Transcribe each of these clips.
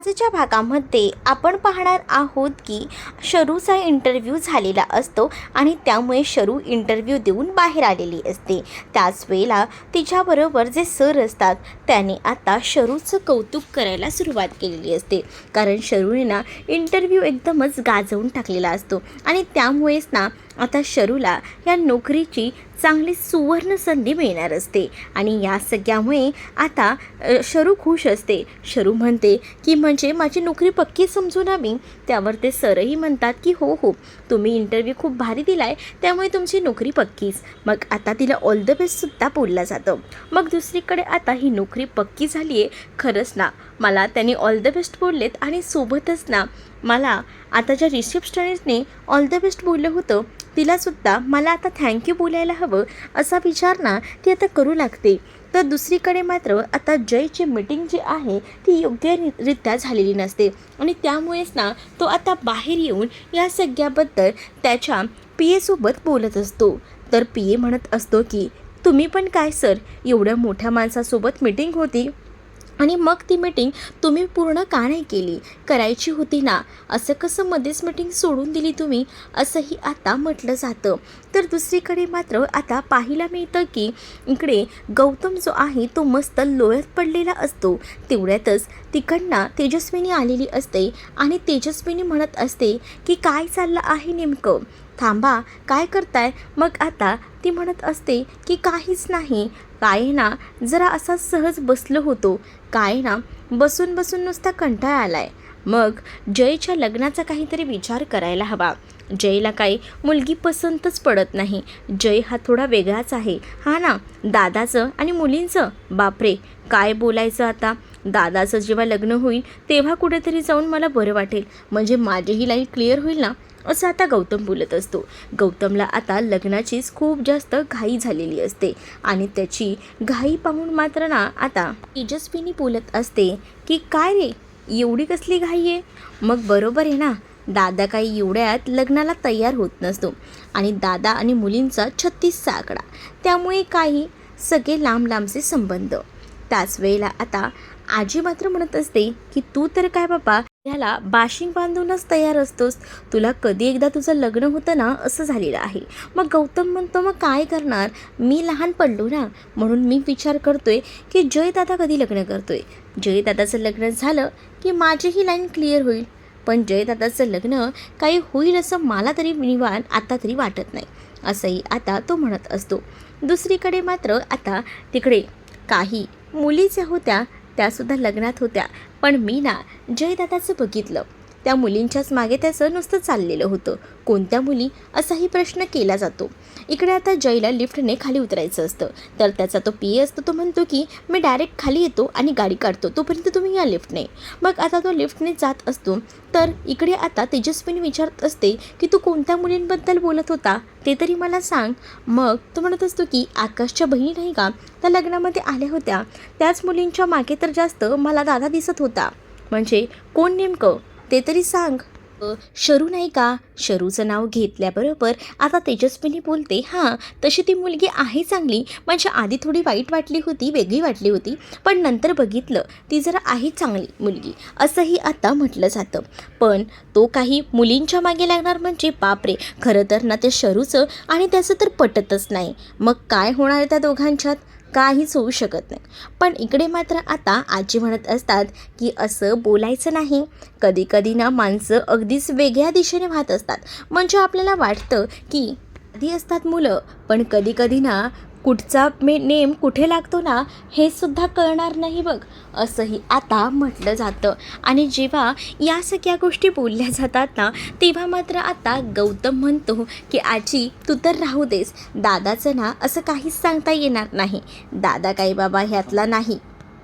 आजच्या भागामध्ये आपण पाहणार आहोत की शरूचा इंटरव्ह्यू झालेला असतो आणि त्यामुळे शरू इंटरव्ह्यू देऊन बाहेर आलेली असते। त्याच वेळेला तिच्याबरोबर जे सर असतात त्याने आता शरूचं कौतुक करायला सुरुवात केलेली असते, कारण शरूने ना इंटरव्ह्यू एकदमच गाजवून टाकलेला असतो आणि त्यामुळेच ना आता शरूला या नोकरीची चांगली सुवर्ण संधी मिळणार असते। आणि या सगळ्यामुळे आता शरू खुश असते। शरू म्हणते की म्हणजे माझी नोकरी पक्की समजू ना मी। त्यावर ते सरही म्हणतात की हो हो, तुम्ही इंटरव्ह्यू खूप भारी दिलाय, त्यामुळे तुमची नोकरी पक्कीच। मग आता तिला ऑल द बेस्टसुद्धा बोललं जातं। मग दुसरीकडे आता ही नोकरी पक्की झाली आहे खरंच ना, मला त्यांनी ऑल द बेस्ट बोललेत आणि सोबतच ना मला आता ज्या रिसेप्शनिस्टने ऑल द बेस्ट बोललं होतं तिलासुद्धा मला आता थँक्यू बोलायला हवं असा विचार ना ती आता करू लागते। तर दुसरीकडे मात्र आता जयची मीटिंग जी आहे ती योग्यरित्या झालेली नसते आणि त्यामुळेच ना तो आता बाहेर येऊन या सगळ्याबद्दल त्याच्या पी सोबत बोलत असतो। तर पी म्हणत असतो की तुम्ही पण काय सर, एवढ्या मोठ्या माणसासोबत मीटिंग होती आणि मग ती मीटिंग तुम्ही पूर्ण का नाही केली, करायची होती ना, असं कसं मध्येच मीटिंग सोडून दिली तुम्ही, असंही आता म्हटलं जातं। तर दुसरीकडे मात्र आता पाहायला मिळतं की इकडे गौतम जो आहे तो मस्त लोळत पडलेला असतो। तेवढ्यातच तिकडनं तेजस्विनी आलेली असते आणि तेजस्विनी म्हणत असते की काय चाललं आहे नेमकं, थांबा काय करताय। मग आता ती म्हणत असते की काहीच नाही, काय ना जरा असा सहज बसलो होतो, काय ना बसून बसून नुसता कंटाळा आलाय। मग जयच्या लग्नाचा काहीतरी विचार करायला हवा। जयला काही मुलगी पसंतच पडत नाही। जय हा थोडा वेगळाच आहे, हा ना, दादाचं आणि मुलींचं बापरे काय बोलायचं आता। दादाचं जेव्हा लग्न होईल तेव्हा कुठेतरी जाऊन मला बरं वाटेल, म्हणजे माझीही लाईन क्लिअर होईल ना, असं आता गौतम बोलत असतो। गौतमला आता लग्नाचीच खूप जास्त घाई झालेली असते आणि त्याची घाई पाहून मात्र ना आता तेजस्विनी बोलत असते की काय रे, एवढी कसली घाई आहे। मग बरोबर आहे ना, दादा काही एवढ्यात लग्नाला तयार होत नसतो आणि दादा आणि मुलींचा 36चा आकडा, त्यामुळे काही सगळे लांब लांबचे संबंध। त्याच वेळेला आता आजी मात्र म्हणत असते की तू तर काय बाबा ह्याला बाशिंग बांधूनच तयार असतोस, तुला कधी एकदा तुझं लग्न होतं ना असं झालेलं आहे। मग गौतम म्हणतो मग काय करणार, मी लहान पडलो ना, म्हणून मी विचार करतोय की जयदादा कधी लग्न करतोय, जयदादाचं लग्न झालं की माझीही लाईन क्लिअर होईल, पण जयदादाचं लग्न काही होईल असं मला तरी निवान आता तरी वाटत नाही, असंही आता तो म्हणत असतो। दुसरीकडे मात्र आता तिकडे काही मुली ज्या होत्या त्यासुद्धा लग्नात होत्या, पण मी ना जयदादाचं बघितलं, त्या मुलींच्याच मागे त्याचं नुसतं चाललेलं होतं। कोणत्या मुली असाही प्रश्न केला जातो। इकडे आता जयला लिफ्टने खाली उतरायचं असतं, तर त्याचा तो पी असतो, तो म्हणतो की मी डायरेक्ट खाली येतो आणि गाडी काढतो, तोपर्यंत तुम्ही या लिफ्टने। मग आता तो लिफ्टने जात असतो, तर इकडे आता तेजस्विनी विचारत असते की तू कोणत्या मुलींबद्दल बोलत होता ते तरी मला सांग। मग तो म्हणत असतो की आकाशच्या बहिणी नाही का त्या लग्नामध्ये आल्या होत्या, त्याच मुलींच्या मागे तर जास्त मला दादा दिसत होता, म्हणजे कोण नेमकं ते तरी सांग। शरू नाही का, शरूचं नाव घेतल्याबरोबर आता तेजस्विनी बोलते हां तशी ती मुलगी आहे चांगली, म्हणजे आधी थोडी वाईट वाटली होती, वेगळी वाटली होती, पण नंतर बघितलं ती जरा आहे चांगली मुलगी, असंही आता म्हटलं जातं। पण तो काही मुलींच्या मागे लागणार म्हणजे बापरे, खरं तर ना ते शरूचं आणि त्याचं तर पटतच नाही। मग काय होणार त्या दोघांच्यात, काहीच होऊ शकत नाही। पण इकडे मात्र आता आजी म्हणत असतात की असं बोलायचं नाही, कधी कधी ना माणसं अगदीच वेगळ्या दिशेने वाहत असतात, म्हणजे आपल्याला वाटतं की आधी असतात मुलं, पण कधी कधी ना कुठचा नेम कुठे लागतो ना हे सुद्धा कळणार नाही बघ, असंही आता म्हटलं जातं। आणि जेव्हा या सगळ्या गोष्टी बोलल्या जातात ना तेव्हा मात्र आता गौतम म्हणतो की आजी तू तर राहू देस, दादाचं ना असं काहीच सांगता येणार नाही, दादा काही बाबा ह्यातला नाही।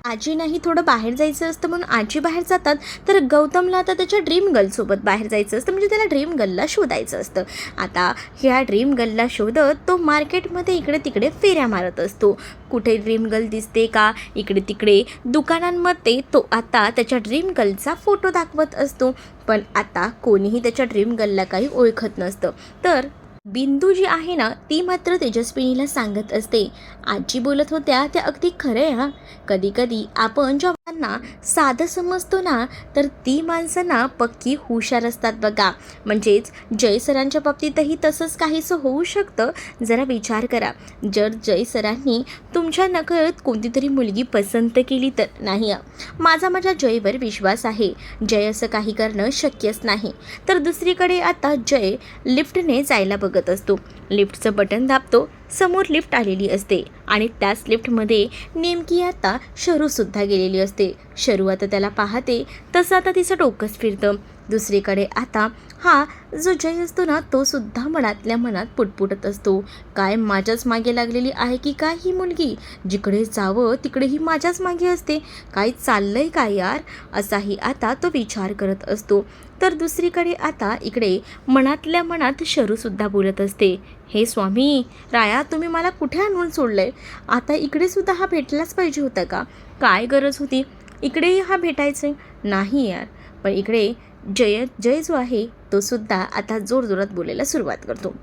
आजी नाही थोडं बाहेर जायचं असतं म्हणून आजी बाहेर जातात, तर गौतमला आता त्याच्या ड्रीम गर्लसोबत बाहेर जायचं असतं, म्हणजे त्याला ड्रीम गर्लला शोधायचं असतं। आता ह्या ड्रीम गर्लला शोधत तो मार्केटमध्ये इकडे तिकडे फेऱ्या मारत असतो, कुठे ड्रीम गर्ल दिसते का, इकडे तिकडे दुकानांमध्ये तो आता त्याच्या ड्रीम गर्लचा फोटो दाखवत असतो, पण आता कोणीही त्याच्या ड्रीम गर्लला काही ओळखत नसतं। तर बिंदू जी आहे ना ती मात्र तेजस्विनीला सांगत असते, आजी बोलत होत्या ते अगदी खरं आहे हां. कधी कधी आपण ज्या लोकांना साधं समजतो ना तर ती माणसं ना पक्की हुशार असतात बघा. म्हणजेच जय सरांच्या बाबतीतही तसंच काहीसं होऊ शकतं. जरा विचार करा, जर जय सरांनी तुमच्या नकळत कोणती तरी मुलगी पसंत केली तर. नाही माझा जयवर विश्वास आहे, जय असं काही करणं शक्यच नाही. तर दुसरीकडे आता जय लिफ्टने जायला बघत असतो. लिफ्टचं बटन दाबतो, समोर लिफ्ट आलेली असते आणि त्याच लिफ्टमध्ये नेमकी आता शरूसुद्धा गेलेली असते. शरू आता त्याला पाहते तसं आता तिचं डोकंच फिरतं. दुसरीकडे आता हा जो जय असतो ना तो सुद्धा मनातल्या मनात पुटपुटत असतो, काय माझ्याच मागे लागलेली आहे की काय ही मुलगी, जिकडे जावं तिकडे ही माझ्याच मागे असते, काय चाललंय काय यार, असाही आता तो विचार करत असतो. तर दुसरीकडे आता इकडे मनातल्या मनात शरूसुद्धा बोलत असते, हे स्वामी राया तुम्ही मला कुठे आणून सोडलंय, आता इकडे सुद्धा हा भेटलाच पाहिजे होता का, काय गरज होती इकडेही हा भेटायचं नाही यार. पण इकडे जय जो आहे तो सुद्धा आता जोरजोरात बोलायला सुरुवात करतो.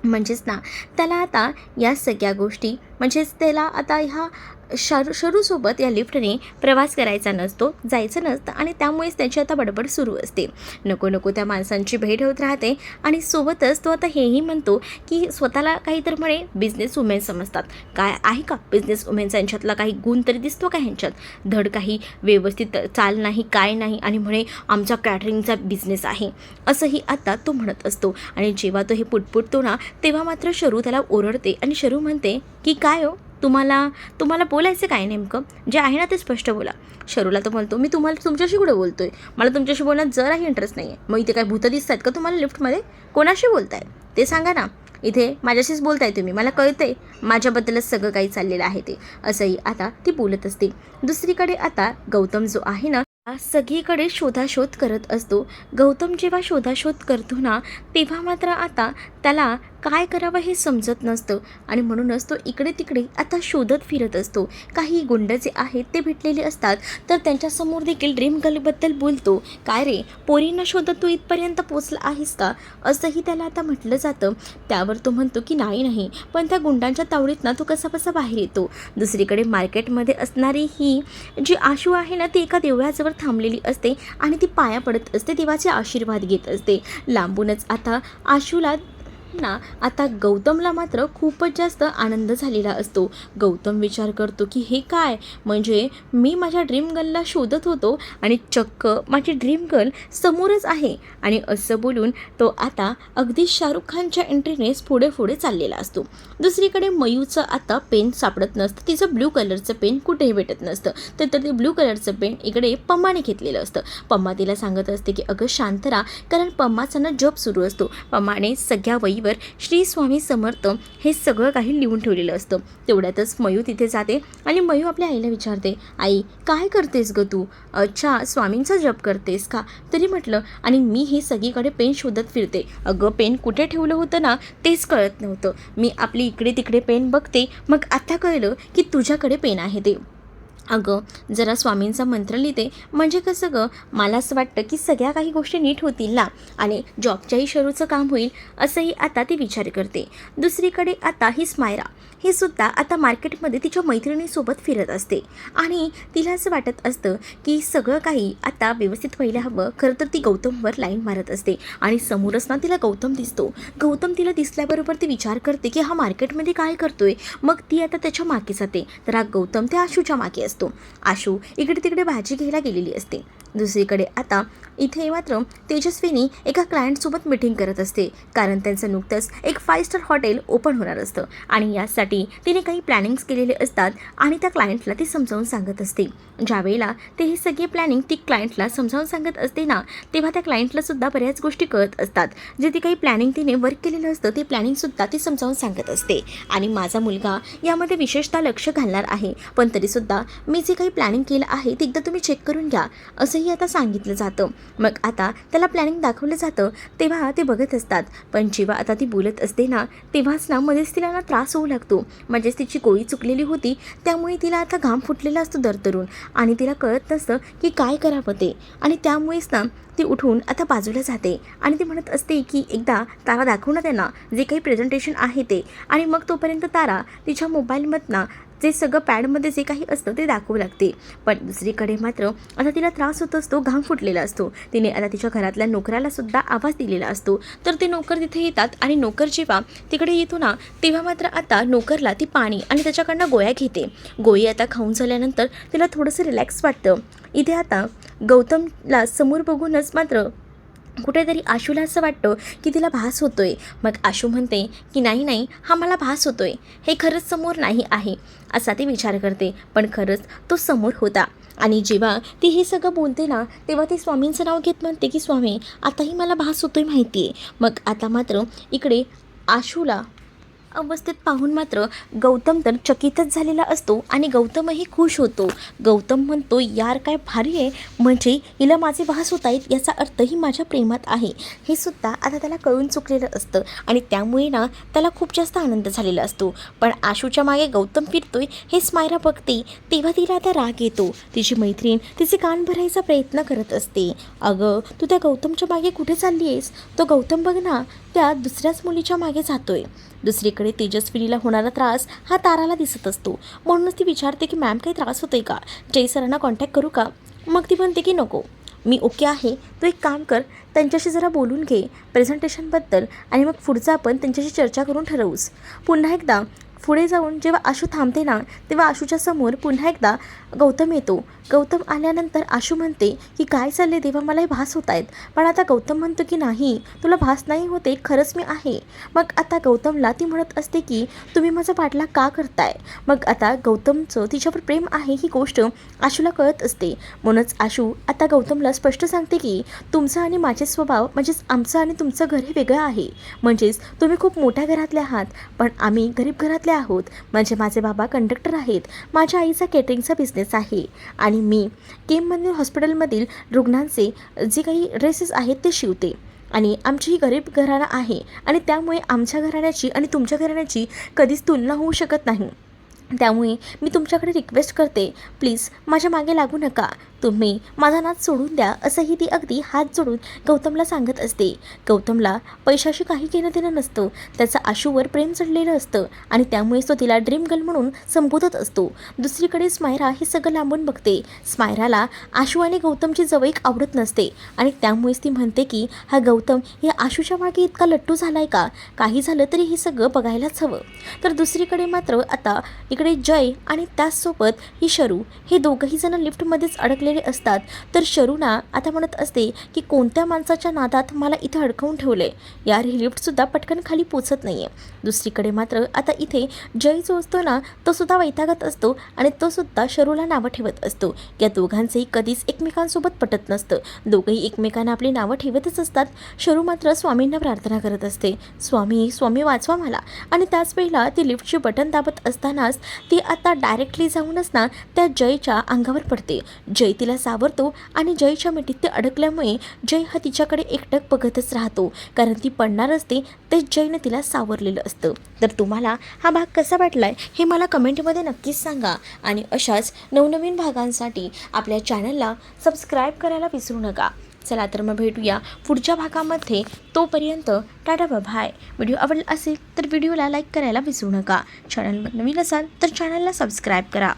म्हणजेच ना त्याला आता या सगळ्या गोष्टी म्हणजेच त्याला आता ह्या शरूसोबत या लिफ्टने प्रवास करायचा नसतो, जायचं नसतं आणि त्यामुळेच त्याची आता बडबड सुरू असते. नको नको त्या माणसांची भेट होत राहते आणि सोबतच तो आता हेही म्हणतो की स्वतःला काहीतरी म्हणे बिझनेस वुमेन समजतात. काय आहे का बिझनेस वुमेनचा यांच्यातला काही गुण तरी दिसतो का ह्यांच्यात, धड काही व्यवस्थित चाल नाही काय नाही आणि म्हणे आमचा कॅटरिंगचा बिझनेस आहे असंही आता तो म्हणत असतो. आणि जेव्हा तो हे पुटपुटतो ना तेव्हा मात्र शरू त्याला ओरडते आणि शरू म्हणते की काय हो तुम्हाला बोलायचं काय नेमकं, जे आहे ना ते स्पष्ट बोला. शरूला तो म्हणतो मी तुमच्याशी कुठे बोलतोय, मला तुमच्याशी बोलण्यात जराही इंटरेस्ट नाही आहे. मग इथे काय भूतं दिसत आहेत का तुम्हाला लिफ्टमध्ये, कोणाशी बोलताय ते सांगा ना, इथे माझ्याशीच बोलताय तुम्ही, मला कळतंय माझ्याबद्दलच सगळं काही चाललेलं आहे ते, असंही आता ती बोलत असते. दुसरीकडे आता गौतम जो आहे ना सगळीकडे शोधाशोध करत असतो. गौतम जेव्हा शोधाशोध करतो ना तेव्हा मात्र आता त्याला काय करावं हे समजत नसतं आणि म्हणूनच तो इकडे तिकडे आता शोधत फिरत असतो. काही गुंड जे आहेत ते भेटलेले असतात तर त्यांच्यासमोर देखील ड्रीम गर्लबद्दल बोलतो, काय रे पोरींना शोधत तू इथपर्यंत पोचला आहेस का, असंही त्याला आता म्हटलं जातं. त्यावर तो म्हणतो की नाही पण त्या गुंडांच्या तावडीतनं तो कसा बाहेर येतो. दुसरीकडे मार्केटमध्ये असणारी ही जी आशू आहे ना ती एका देवळाजवळ थांबलेली असते आणि ती पाया पडत असते, देवाचे आशीर्वाद घेत असते. लांबूनच आता आशूला ना आता गौतमला मात्र खूपच जास्त आनंद झालेला असतो. गौतम विचार करतो की हे काय, म्हणजे मी माझ्या ड्रीम गर्लला शोधत होतो आणि चक्क माझी ड्रीम गर्ल समोरच आहे. आणि असं बोलून तो आता अगदी शाहरुख खानच्या एंट्रीनेच पुढे चाललेला असतो. दुसरीकडे मयूचं आता पेन सापडत नसतं, तिचं ब्ल्यू कलरचं पेन कुठेही भेटत नसतं. तर ते ब्ल्यू कलरचं पेन इकडे पम्माने घेतलेलं असतं. पम्मा तिला सांगत असते की अगं शांत राहा, कारण पम्माचा ना जप सुरू असतो. पम्माने सगळ्या वहीवर श्री स्वामी समर्थ हे सगळं काही लिहून ठेवलेलं असतं. तेवढ्यातच मयू तिथे जाते आणि मयू आपल्या आईला विचारते, आई काय करतेस ग तू, अच्छा स्वामींचा जप करतेस का. तरी म्हटलं आणि मी हे सगळीकडे पेन शोधत फिरते, अगं पेन कुठे ठेवलं होतं ना तेच कळत नव्हतं, मी आपली इकडे तिकडे पेन बघते, मग आता कळलं की तुझ्याकडे पेन आहे ते. अगं जरा स्वामींचा मंत्र लिहिते, म्हणजे कसं गं मला असं वाटतं की सगळ्या काही गोष्टी नीट होतील ना आणि जॉबच्याही शरूचं काम होईल, असंही आता ती विचार करते. दुसरीकडे आता ही स्मायरा ही सुद्धा आता मार्केटमध्ये तिच्या मैत्रिणीसोबत फिरत असते आणि तिला असं वाटत असतं की सगळं काही आता व्यवस्थित व्हायला हवं. खरं तर ती गौतमवर लाईन मारत असते आणि समोरच ना तिला गौतम दिसतो. गौतम तिला दिसल्याबरोबर ती विचार करते की हा मार्केटमध्ये काय करतोय. मग ती आता त्याच्या मागे जाते तर हा गौतम त्या आशूच्या मागे असतो. आशू इकडे तिकडे भाजी घ्यायला गेलेली असते. दुसरीकडे आता इथे मात्र तेजस्विनी एका क्लायंटसोबत मीटिंग करत असते, कारण त्यांचं नुकतंच एक 5 स्टार हॉटेल ओपन होणार असतं आणि यासाठी तिने काही प्लॅनिंग्स केलेले असतात आणि त्या क्लायंटला ती समजावून सांगत असते. ज्यावेळेला ते हे सगळे प्लॅनिंग ती क्लायंटला समजावून सांगत असते ना तेव्हा त्या क्लायंटलासुद्धा बऱ्याच गोष्टी कळत असतात. जे ती काही प्लॅनिंग तिने वर्क केलेलं असतं ते प्लॅनिंगसुद्धा ती समजावून सांगत असते आणि माझा मुलगा यामध्ये विशेषतः लक्ष घालणार आहे, पण तरीसुद्धा मी जे काही प्लॅनिंग केलं आहे ते एकदा तुम्ही चेक करून घ्या, असंही असंही आता सांगितलं जातं. मग आता त्याला प्लॅनिंग दाखवलं जातं. तेव्हा ते बघत असतात. पण जेव्हा आता ती बोलत असते ना तेव्हाच ना मध्येच तिला ना त्रास होऊ लागतो. म्हणजेच तिची गोळी चुकलेली होती त्यामुळे तिला आता घाम फुटलेला असतो दरदरून आणि तिला कळत नसतं की काय करावं ते. आणि त्यामुळेच ना ती उठून आता बाजूला जाते आणि ती म्हणत असते की एकदा तारा दाखव ना त्यांना जे काही प्रेझेंटेशन आहे ते. आणि मग तोपर्यंत तारा तिच्या मोबाईलमधनं जे सगळं पॅडमध्ये जे काही असतं ते दाखवू लागते. पण दुसरीकडे मात्र आता तिला त्रास होत असतो, घाम फुटलेला असतो. तिने आता तिच्या घरातल्या नोकराला सुद्धा आवाज दिलेला असतो. तर ते नोकर तिथे येतात आणि नोकर जेव्हा तिकडे येतो ना तेव्हा मात्र आता नोकरला ती पाणी आणि त्याच्याकडनं गोळ्या घेते. गोळी आता खाऊन झाल्यानंतर तिला थोडंसं रिलॅक्स वाटतं. इथे आता गौतमला समोर बघूनच मात्र कुठेतरी आशूला असं वाटतं की तिला भास होतोय. मग आशू म्हणते की नाही हा मला भास होतोय, हे खरंच समोर नाही आहे असा ती विचार करते. पण खरंच तो समोर होता. आणि जेव्हा ती हे सगळं बोलते ना तेव्हा ती स्वामींचं नाव घेत म्हणते की स्वामी आताही मला भास होतोय माहिती आहे. मग आता मात्र इकडे आशूला अवस्थेत पाहून मात्र गौतम तर चकितच झालेला असतो आणि गौतमही खुश होतो. गौतम म्हणतो यार काय भारी आहे, म्हणजे हिला माझे भास होत आहेत याचा अर्थही माझ्या प्रेमात आहे हे सुद्धा आता त्याला कळून चुकलेलं असतं आणि त्यामुळे ना त्याला खूप जास्त आनंद झालेला असतो. पण आशूच्या मागे गौतम फिरतोय हे स्मायरा बघते तेव्हा तिला आता राग येतो. तिची मैत्रीण तिचे कान भरायचा प्रयत्न करत असते. अगं तू त्या गौतमच्या मागे कुठे चालली आहेस, तो गौतम बघ ना त्या दुसऱ्याच मुलीच्या मागे जातोय. दुसरीकडे तेजस्विनीला होणारा त्रास हा ताराला दिसत असतो. म्हणूनच ती विचारते की मॅम काही त्रास होतोय का, जय सरांना कॉन्टॅक्ट करू का. मग ती म्हणते की नको, मी ओके आहे. तू एक काम कर, त्यांच्याशी जरा बोलून घे प्रेझेंटेशनबद्दल आणि मग पुढचं आपण त्यांच्याशी चर्चा करून ठरवूस. पुन्हा एकदा पुढे जाऊन जेव्हा आशू थांबते ना तेव्हा आशूच्या समोर पुन्हा एकदा गौतम येतो. गौतम आल्यानंतर आशू म्हणते की काय चालले देवा, मला हे भास होत आहेत. पण आता गौतम म्हणतो की नाही तुला भास नाही होते, खरंच मी आहे. मग आता गौतमला ती म्हणत असते की तुम्ही माझा पाठलाग का करताय. मग आता गौतमचं तिच्यावर प्रेम आहे ही गोष्ट आशूला कळत असते. म्हणूनच आशू आता गौतमला स्पष्ट सांगते की तुमचा आणि माझे स्वभाव म्हणजेच आमचं आणि तुमचं घर हे वेगळं आहे. म्हणजेच तुम्ही खूप मोठ्या घरातले आहात पण आम्ही गरीब घरातले आहोत. म्हणजे माझे बाबा कंडक्टर आहेत, माझ्या आईचा केटरिंगचा बिझनेस आहे आणि मी केममधील हॉस्पिटलमधील रुग्णांचे जे काही ड्रेसेस आहेत ते शिवते. आणि आमची ही गरीब घराणं आहे आणि त्यामुळे आमच्या घराण्याची आणि तुमच्या घराण्याची कधीच तुलना होऊ शकत नाही. त्यामुळे मी तुमच्याकडे रिक्वेस्ट करते, प्लीज माझ्या मागे लागू नका, तुम्ही माझा नाद सोडून द्या असंही ती अगदी हात जोडून गौतमला सांगत असते. गौतमला पैशाशी काही घेणं देणं नसतं, त्याचं आशूवर प्रेम चढलेलं असतं आणि त्यामुळेच तो तिला ड्रीम गर्ल म्हणून संबोधत असतो. दुसरीकडे स्मायरा हे सगळं लांबून बघते. स्मायराला आशू आणि गौतमची जवळीक आवडत नसते आणि त्यामुळेच ती म्हणते की हा गौतम या आशूच्या मागे इतका लट्टू झालाय का, काही झालं तरी हे सगळं बघायलाच हवं. तर दुसरीकडे मात्र आता इकडे जय आणि त्याचसोबत ही शरू हे दोघंही जण लिफ्टमध्येच अडकलेले असतात. तर शरूना आता म्हणत असते की कोणत्या माणसाच्या नादात मला इथं अडकवून ठेवले यार, ही लिफ्टसुद्धा पटकन खाली पोचत नाही आहे. दुसरीकडे मात्र आता इथे जय जो असतो ना तो सुद्धा वैतागत असतो आणि तो सुद्धा शरूला नावं ठेवत असतो. या दोघांचंही कधीच एकमेकांसोबत पटत नसतं, दोघंही एकमेकांना आपली नावं ठेवतच असतात. शरू मात्र स्वामींना प्रार्थना करत असते, स्वामी स्वामी वाचवा मला. आणि त्याच वेळेला ती लिफ्टची बटन दाबत असतानाच ती आता डायरेक्टली जाऊनच ना त्या जयच्या अंगावर पडते. जय तिला सावरतो आणि जयच्या मिठीत ते अडकल्यामुळे जय हा तिच्याकडे एकटक बघतच राहतो, कारण ती पडणार असते ते जयने तिला सावरलेलं असतं. तर तुम्हाला हा भाग कसा वाटलाय हे मला कमेंटमध्ये नक्कीच सांगा आणि अशाच नवनवीन भागांसाठी आपल्या चॅनलला सबस्क्राईब करायला विसरू नका. चला तर मग भेटूया पुढच्या भागामध्ये. तोपर्यंत टाटा बाय. व्हिडिओ आवडला असेल तर व्हिडिओला लाईक करायला विसरू नका. चॅनलवर नवीन असाल तर चॅनलला सबस्क्राईब करा.